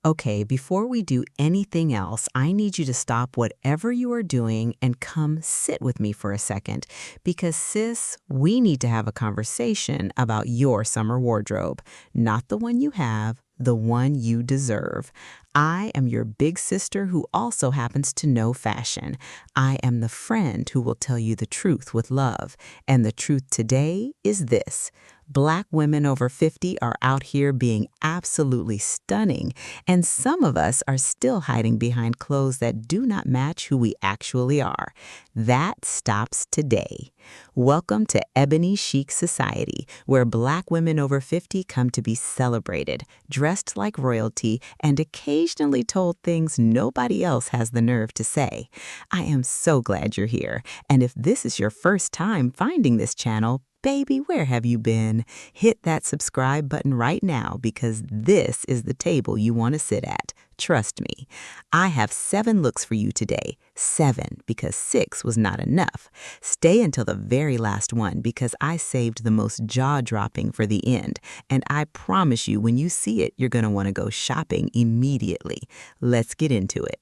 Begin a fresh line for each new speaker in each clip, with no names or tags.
Okay, before we do anything else, I need you to stop whatever you are doing and come sit with me for a second. Because, sis, we need to have a conversation about your summer wardrobe. Not the one you have, the one you deserve. I am your big sister who also happens to know fashion. I am the friend who will tell you the truth with love. And the truth today is this. Black women over 50 are out here being absolutely stunning, and some of us are still hiding behind clothes that do not match who we actually are. That stops today. Welcome to Ebony Chic Society, where Black women over 50 come to be celebrated, dressed like royalty, and occasionally told things nobody else has the nerve to say. I am so glad you're here, and if this is your first time finding this channel, baby, where have you been? Hit that subscribe button right now because this is the table you want to sit at. Trust me. I have 7 looks for you today. 7 because 6 was not enough. Stay until the very last one because I saved the most jaw-dropping for the end. And I promise you, when you see it, you're going to want to go shopping immediately. Let's get into it.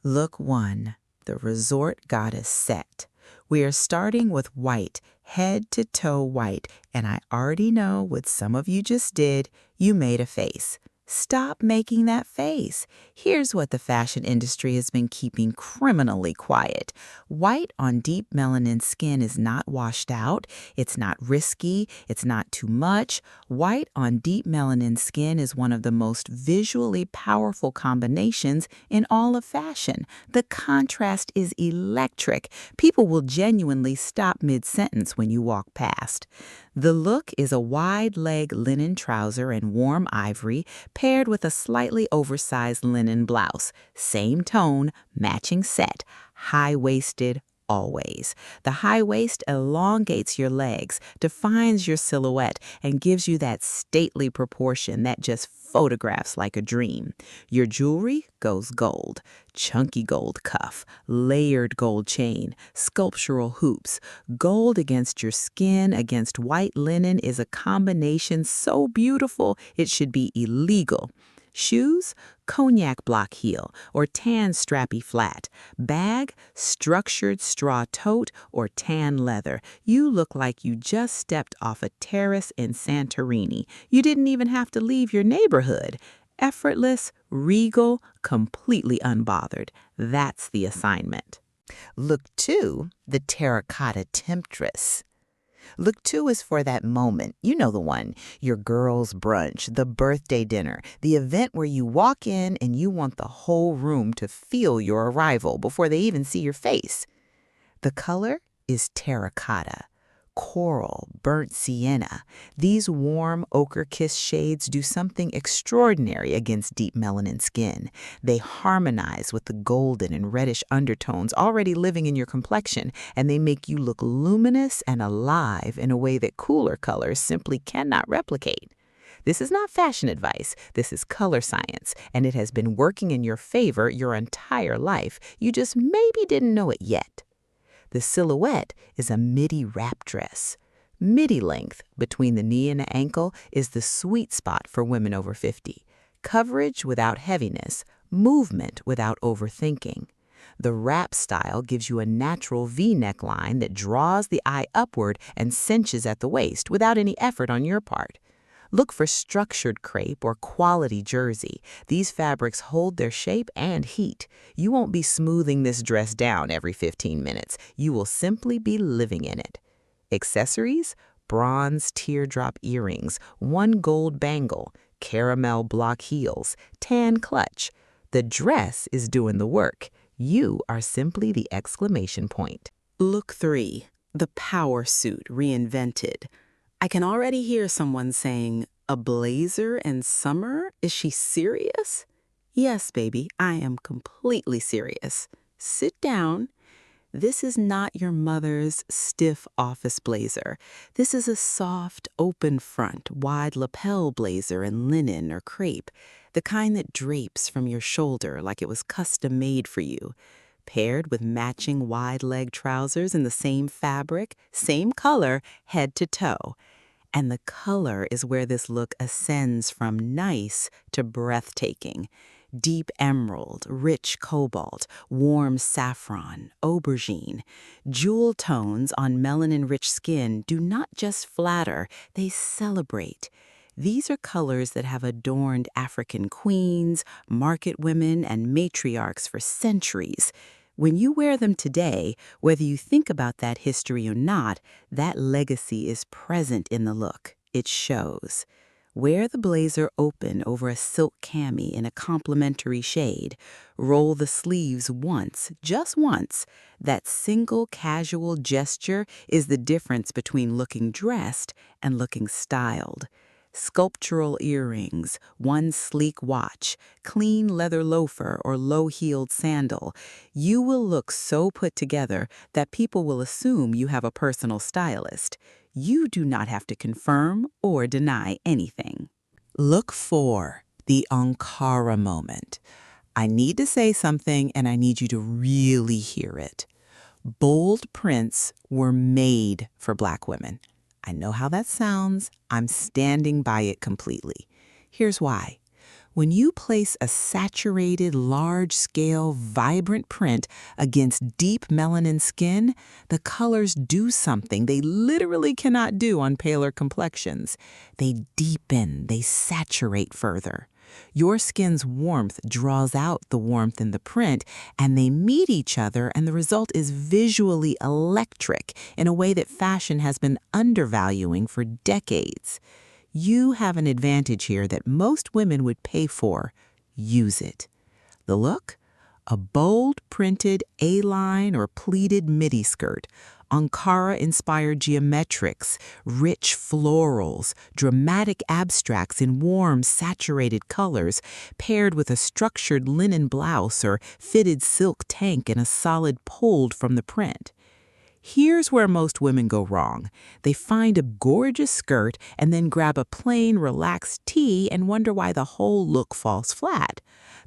Look 1. The Resort Goddess Set. We are starting with white, head to toe white, and I already know what some of you just did. You made a face. Stop making that face. Here's what the fashion industry has been keeping criminally quiet. White on deep melanin skin is not washed out. It's not risky. It's not too much. White on deep melanin skin is one of the most visually powerful combinations in all of fashion. The contrast is electric. People will genuinely stop mid-sentence when you walk past. The look is a wide leg linen trouser in warm ivory paired with a slightly oversized linen blouse. Same tone, matching set, high-waisted, always. The high waist elongates your legs, defines your silhouette, and gives you that stately proportion that just photographs like a dream. Your jewelry goes gold, chunky gold cuff, layered gold chain, sculptural hoops. Gold against your skin, against white linen is a combination so beautiful it should be illegal. Shoes, cognac block heel or tan strappy flat. Bag, structured straw tote or tan leather. You look like you just stepped off a terrace in Santorini. You didn't even have to leave your neighborhood. Effortless, regal, completely unbothered. That's the assignment. Look 2, the terracotta temptress. Look 2 is for that moment. You know the one. Your girls' brunch, the birthday dinner, the event where you walk in and you want the whole room to feel your arrival before they even see your face. The color is terracotta. Coral, burnt sienna. These warm ochre-kissed shades do something extraordinary against deep melanin skin. They harmonize with the golden and reddish undertones already living in your complexion, and they make you look luminous and alive in a way that cooler colors simply cannot replicate. This is not fashion advice. This is color science, and it has been working in your favor your entire life. You just maybe didn't know it yet. The silhouette is a midi wrap dress. Midi length between the knee and the ankle is the sweet spot for women over 50. Coverage without heaviness, movement without overthinking. The wrap style gives you a natural V neckline that draws the eye upward and cinches at the waist without any effort on your part. Look for structured crepe or quality jersey. These fabrics hold their shape and heat. You won't be smoothing this dress down every 15 minutes. You will simply be living in it. Accessories: bronze teardrop earrings, 1 gold bangle, caramel block heels, tan clutch. The dress is doing the work. You are simply the exclamation point. Look 3. The power suit reinvented. I can already hear someone saying, a blazer in summer? Is she serious? Yes, baby, I am completely serious. Sit down. This is not your mother's stiff office blazer. This is a soft, open front, wide lapel blazer in linen or crepe, the kind that drapes from your shoulder like it was custom made for you. Paired with matching wide leg trousers in the same fabric, same color, head to toe. And the color is where this look ascends from nice to breathtaking. deep emerald, rich cobalt, warm saffron, aubergine. Jewel tones on melanin-rich skin do not just flatter, they celebrate. These are colors that have adorned African queens, market women, and matriarchs for centuries. When you wear them today, whether you think about that history or not, that legacy is present in the look. It shows. Wear the blazer open over a silk cami in a complementary shade. Roll the sleeves once, just once. That single casual gesture is the difference between looking dressed and looking styled. Sculptural earrings, one sleek watch, clean leather loafer or low-heeled sandal. You will look so put together that people will assume you have a personal stylist. You do not have to confirm or deny anything. Look for the Ankara moment. I need to say something and I need you to really hear it. Bold prints were made for Black women. I know how that sounds. I'm standing by it completely. Here's why. When you place a saturated, large-scale, vibrant print against deep melanin skin, the colors do something they literally cannot do on paler complexions. They deepen, they saturate further. Your skin's warmth draws out the warmth in the print, and they meet each other, and the result is visually electric in a way that fashion has been undervaluing for decades. You have an advantage here that most women would pay for. Use it. The look? A bold printed A-line or pleated midi skirt, Ankara-inspired geometrics, rich florals, dramatic abstracts in warm, saturated colors, paired with a structured linen blouse or fitted silk tank and a solid pulled from the print. Here's where most women go wrong. They find a gorgeous skirt and then grab a plain, relaxed tee and wonder why the whole look falls flat.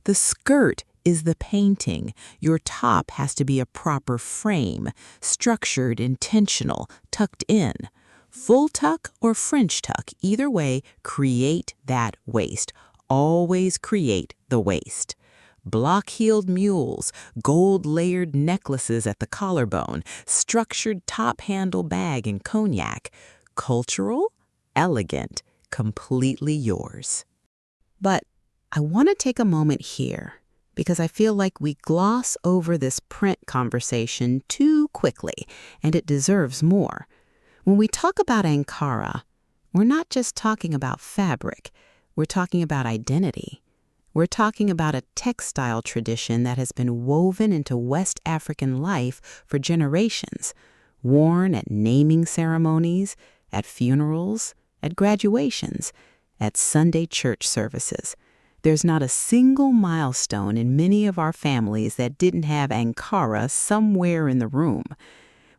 The skirt is the painting. Your top has to be a proper frame, structured, intentional, tucked in. Full tuck or French tuck, either way, create that waist. Always create the waist. Block-heeled mules, gold-layered necklaces at the collarbone, structured top-handle bag in cognac. Cultural, elegant, completely yours. But I want to take a moment here because I feel like we gloss over this print conversation too quickly, and it deserves more. When we talk about Ankara, we're not just talking about fabric, we're talking about identity. We're talking about a textile tradition that has been woven into West African life for generations, worn at naming ceremonies, at funerals, at graduations, at Sunday church services. There's not a single milestone in many of our families that didn't have Ankara somewhere in the room.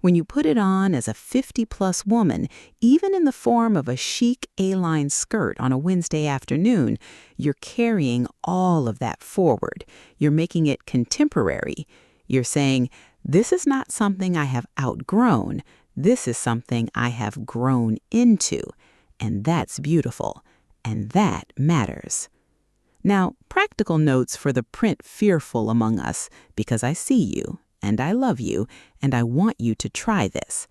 When you put it on as a 50-plus woman, even in the form of a chic A-line skirt on a Wednesday afternoon, you're carrying all of that forward. You're making it contemporary. You're saying, this is not something I have outgrown. This is something I have grown into. And that's beautiful. And that matters. Now, practical notes for the print fearful among us, because I see you. And I love you, and I want you to try this.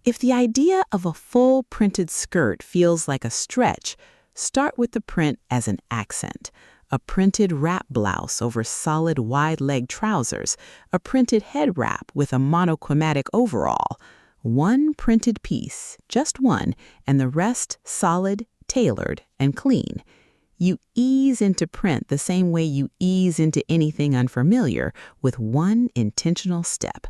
If the idea of a full printed skirt feels like a stretch, start with the print as an accent. A printed wrap blouse over solid wide-leg trousers, a printed head wrap with a monochromatic overall. One printed piece, just one, and the rest solid, tailored, and clean. You ease into print the same way you ease into anything unfamiliar with one intentional step.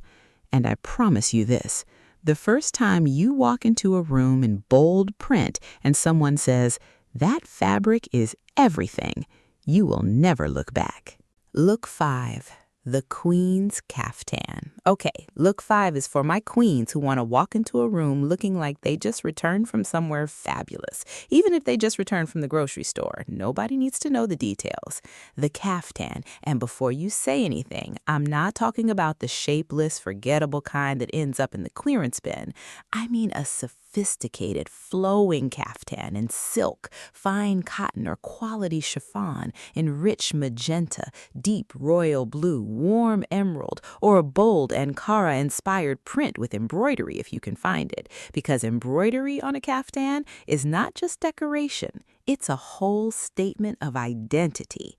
And I promise you this, the first time you walk into a room in bold print and someone says, that fabric is everything, you will never look back. Look 5. The Queen's Caftan. Okay, look 5 is for my queens who want to walk into a room looking like they just returned from somewhere fabulous. Even if they just returned from the grocery store, nobody needs to know the details. The caftan, and before you say anything, I'm not talking about the shapeless, forgettable kind that ends up in the clearance bin. I mean a sophisticated, flowing caftan in silk, fine cotton, or quality chiffon in rich magenta, deep royal blue, warm emerald, or a bold Ankara-inspired print with embroidery if you can find it. Because embroidery on a caftan is not just decoration, it's a whole statement of identity.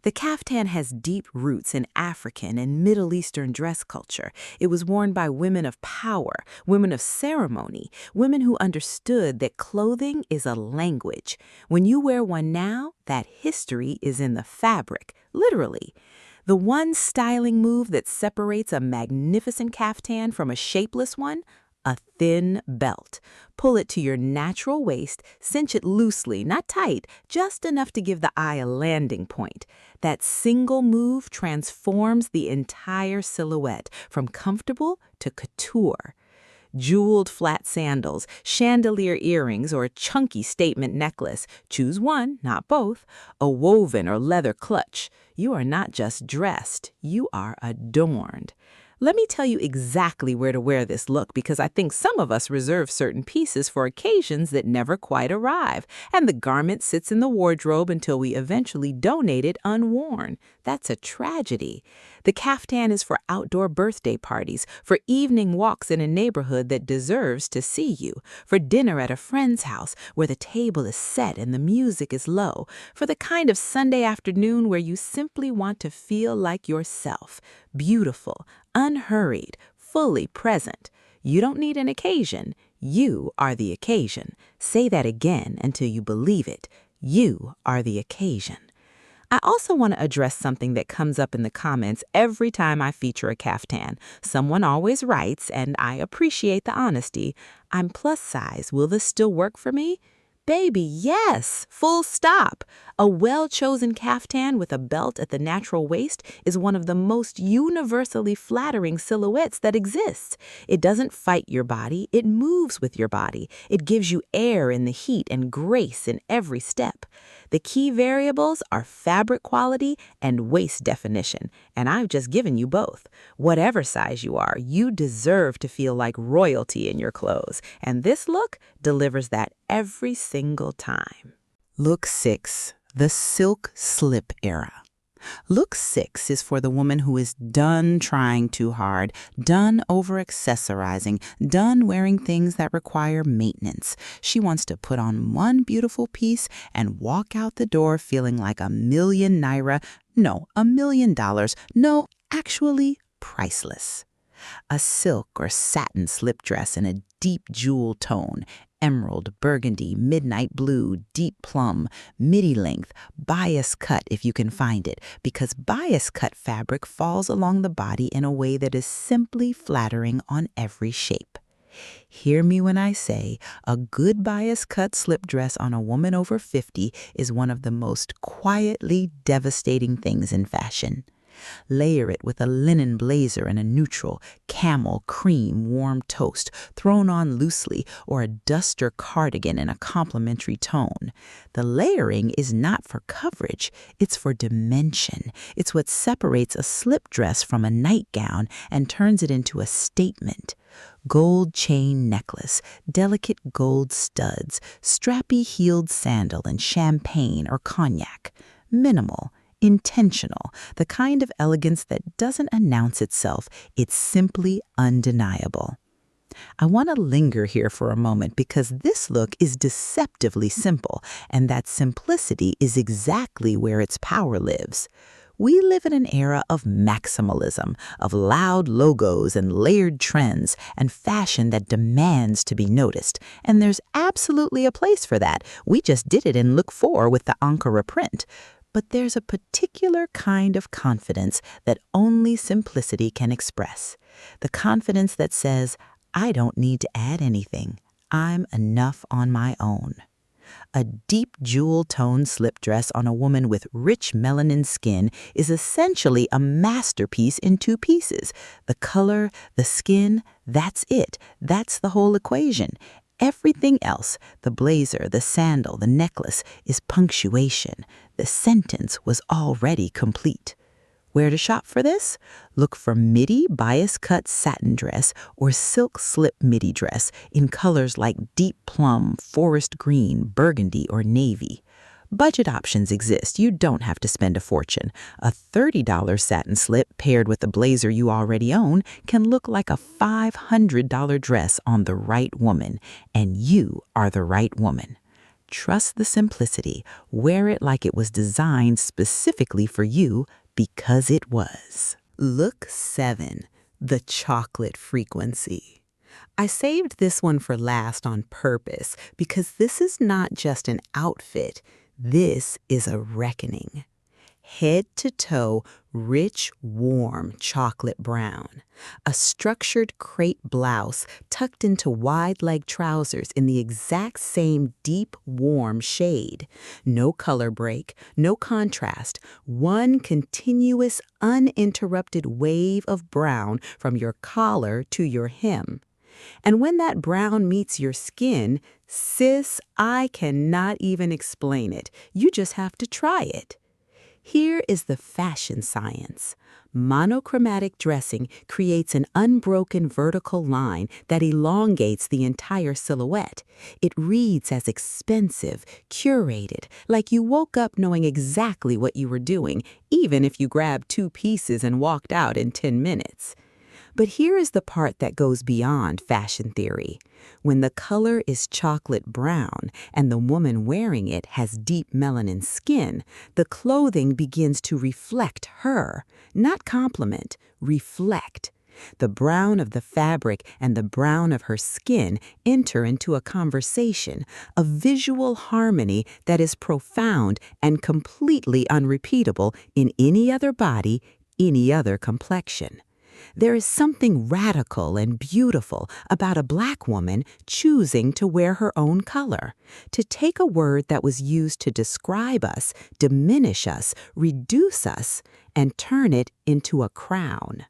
The caftan has deep roots in African and Middle Eastern dress culture. It was worn by women of power, women of ceremony, women who understood that clothing is a language. When you wear one now, that history is in the fabric, literally. The one styling move that separates a magnificent caftan from a shapeless one? A thin belt. Pull it to your natural waist, cinch it loosely, not tight, just enough to give the eye a landing point. That single move transforms the entire silhouette, from comfortable to couture. Jeweled flat sandals, chandelier earrings, or a chunky statement necklace. Choose one, not both. A woven or leather clutch. You are not just dressed, you are adorned. Let me tell you exactly where to wear this look because I think some of us reserve certain pieces for occasions that never quite arrive, and the garment sits in the wardrobe until we eventually donate it unworn. That's a tragedy. The caftan is for outdoor birthday parties, for evening walks in a neighborhood that deserves to see you, for dinner at a friend's house where the table is set and the music is low, for the kind of Sunday afternoon where you simply want to feel like yourself, beautiful, unhurried, fully present. You don't need an occasion. You are the occasion. Say that again until you believe it. You are the occasion. I also want to address something that comes up in the comments every time I feature a caftan. Someone always writes, and I appreciate the honesty, "I'm plus size. Will this still work for me?" Baby, yes, full stop. A well-chosen caftan with a belt at the natural waist is one of the most universally flattering silhouettes that exists. It doesn't fight your body, it moves with your body. It gives you air in the heat and grace in every step. The key variables are fabric quality and waist definition, and I've just given you both. Whatever size you are, you deserve to feel like royalty in your clothes, and this look delivers that every single time. Look 6, the silk slip era. Look 6 is for the woman who is done trying too hard, done over-accessorizing, done wearing things that require maintenance. She wants to put on one beautiful piece and walk out the door feeling like ₦1,000,000, no, $1,000,000, no, actually priceless. A silk or satin slip dress in a deep jewel tone, emerald, burgundy, midnight blue, deep plum, midi length, bias cut if you can find it, because bias cut fabric falls along the body in a way that is simply flattering on every shape. Hear me when I say a good bias cut slip dress on a woman over 50 is one of the most quietly devastating things in fashion. Layer it with a linen blazer in a neutral, camel, cream, warm toast, thrown on loosely, or a duster cardigan in a complementary tone. The layering is not for coverage, it's for dimension. It's what separates a slip dress from a nightgown and turns it into a statement. Gold chain necklace, delicate gold studs, strappy heeled sandal in champagne or cognac. Minimal, intentional, the kind of elegance that doesn't announce itself, it's simply undeniable. I want to linger here for a moment because this look is deceptively simple, and that simplicity is exactly where its power lives. We live in an era of maximalism, of loud logos and layered trends, and fashion that demands to be noticed, and there's absolutely a place for that. We just did it in look 4 with the Ankara print. But there's a particular kind of confidence that only simplicity can express. The confidence that says, I don't need to add anything. I'm enough on my own.
A deep jewel-toned slip dress on a woman with rich melanin skin is essentially a masterpiece in two pieces. The color, the skin, that's it. That's the whole equation. Everything else, the blazer, the sandal, the necklace, is punctuation. The sentence was already complete. Where to shop for this? Look for midi bias cut satin dress or silk slip midi dress in colors like deep plum, forest green, burgundy, or navy. Budget options exist. You don't have to spend a fortune. A $30 satin slip paired with a blazer you already own can look like a $500 dress on the right woman, and you are the right woman. Trust the simplicity. Wear it like it was designed specifically for you, because it was.
Look 7, the chocolate frequency. I saved this one for last on purpose because this is not just an outfit. This is a reckoning. Head to toe, rich, warm chocolate brown. A structured crepe blouse tucked into wide-leg trousers in the exact same deep, warm shade. No color break, no contrast. One continuous, uninterrupted wave of brown from your collar to your hem. And when that brown meets your skin, sis, I cannot even explain it. You just have to try it. Here is the fashion science. Monochromatic dressing creates an unbroken vertical line that elongates the entire silhouette. It reads as expensive, curated, like you woke up knowing exactly what you were doing, even if you grabbed 2 pieces and walked out in 10 minutes. But here is the part that goes beyond fashion theory. When the color is chocolate brown and the woman wearing it has deep melanin skin, the clothing begins to reflect her, not complement, reflect. The brown of the fabric and the brown of her skin enter into a conversation, a visual harmony that is profound and completely unrepeatable in any other body, any other complexion. There is something radical and beautiful about a Black woman choosing to wear her own color, to take a word that was used to describe us, diminish us, reduce us, and turn it into a crown.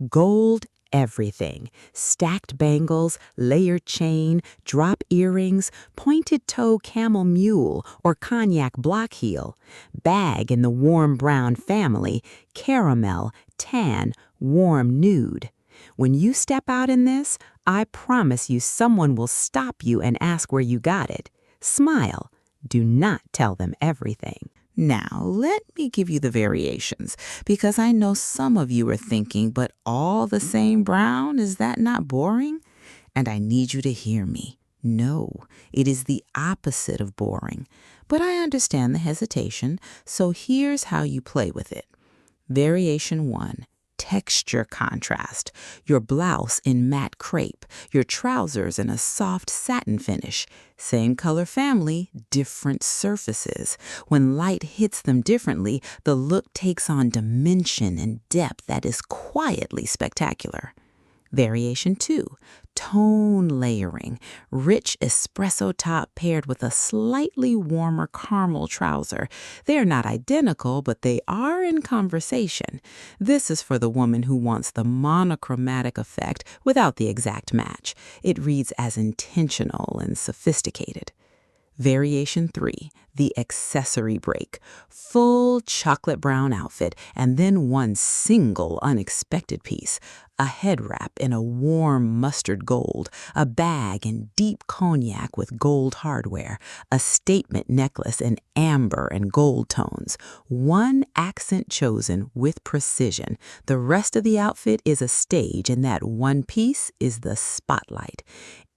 Gold everything. Stacked bangles, layered chain, drop earrings, pointed toe camel mule or cognac block heel, bag in the warm brown family, caramel, tan, warm nude. When you step out in this, I promise you someone will stop you and ask where you got it. Smile. Do not tell them everything. Now, let me give you the variations, because I know some of you are thinking, but all the same brown, is that not boring? And I need you to hear me. No, it is the opposite of boring. But I understand the hesitation, so here's how you play with it. Variation 1. Texture contrast. Your blouse in matte crepe, your trousers in a soft satin finish. Same color family, different surfaces. When light hits them differently, the look takes on dimension and depth that is quietly spectacular. Variation 2. Tone layering. Rich espresso top paired with a slightly warmer caramel trouser. They are not identical, but they are in conversation. This is for the woman who wants the monochromatic effect without the exact match. It reads as intentional and sophisticated. Variation 3, the accessory break. Full chocolate brown outfit and then one single unexpected piece. A head wrap in a warm mustard gold, a bag in deep cognac with gold hardware, a statement necklace in amber and gold tones. One accent chosen with precision. The rest of the outfit is a stage, and that one piece is the spotlight.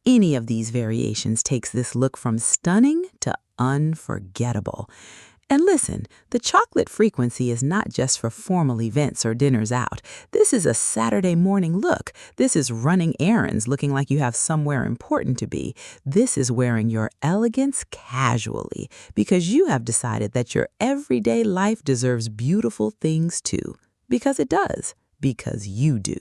Any of these variations takes this look from stunning to unforgettable. And listen, the chocolate frequency is not just for formal events or dinners out. This is a Saturday morning look. This is running errands looking like you have somewhere important to be. This is wearing your elegance casually because you have decided that your everyday life deserves beautiful things too. Because it does. Because you do.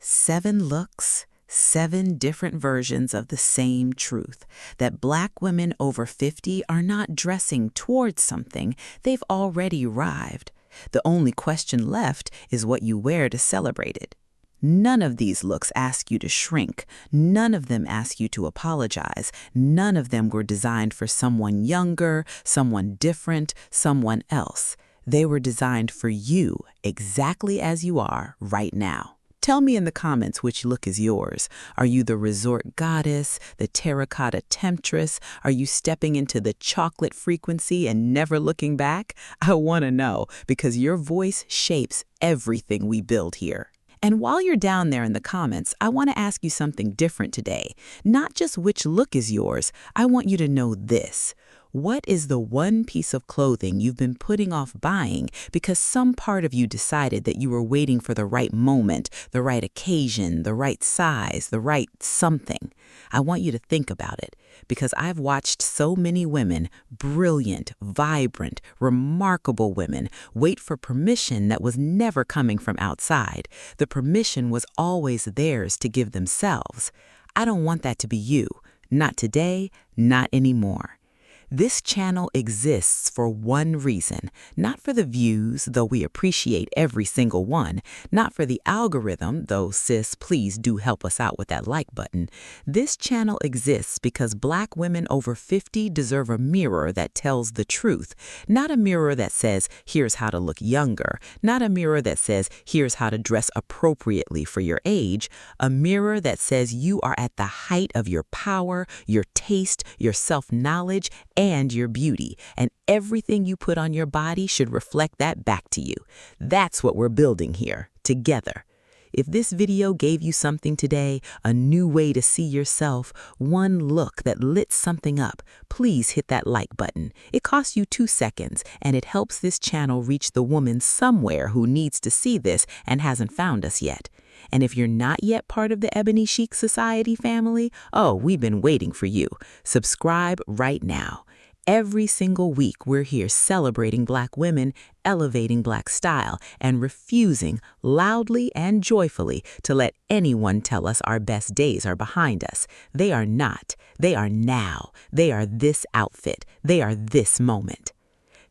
7 looks,
7 different versions of the same truth, that Black women over 50 are not dressing towards something, they've already arrived. The only question left is what you wear to celebrate it. None of these looks ask you to shrink. None of them ask you to apologize. None of them were designed for someone younger, someone different, someone else. They were designed for you, exactly as you are right now. Tell me in the comments which look is yours. Are you the resort goddess, the terracotta temptress? Are you stepping into the chocolate frequency and never looking back? I want to know, because your voice shapes everything we build here. And while you're down there in the comments, I want to ask you something different today. Not just which look is yours, I want you to know this. What is the one piece of clothing you've been putting off buying because some part of you decided that you were waiting for the right moment, the right occasion, the right size, the right something? I want you to think about it, because I've watched so many women, brilliant, vibrant, remarkable women, wait for permission that was never coming from outside. The permission was always theirs to give themselves. I don't want that to be you. Not today, not anymore. This channel exists for one reason, not for the views, though we appreciate every single one, not for the algorithm, though sis, please do help us out with that like button. This channel exists because Black women over 50 deserve a mirror that tells the truth, not a mirror that says, here's how to look younger, not a mirror that says, here's how to dress appropriately for your age, a mirror that says you are at the height of your power, your taste, your self-knowledge, and your beauty, and everything you put on your body should reflect that back to you. That's what we're building here, together. If this video gave you something today, a new way to see yourself, one look that lit something up, please hit that like button. It costs you 2 seconds, and it helps this channel reach the woman somewhere who needs to see this and hasn't found us yet. And if you're not yet part of the Ebony Chic Society family, oh, we've been waiting for you. Subscribe right now. Every single week, we're here celebrating Black women, elevating Black style, and refusing loudly and joyfully to let anyone tell us our best days are behind us. They are not. They are now. They are this outfit. They are this moment.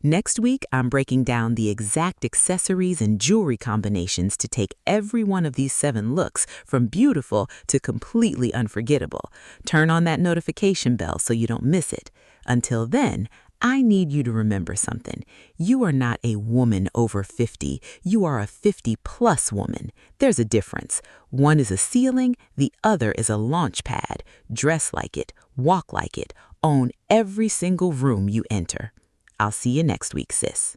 Next week, I'm breaking down the exact accessories and jewelry combinations to take every one of these 7 looks from beautiful to completely unforgettable. Turn on that notification bell so you don't miss it. Until then, I need you to remember something. You are not a woman over 50. You are a 50-plus woman. There's a difference. One is a ceiling, the other is a launch pad. Dress like it, walk like it, own every single room you enter. I'll see you next week, sis.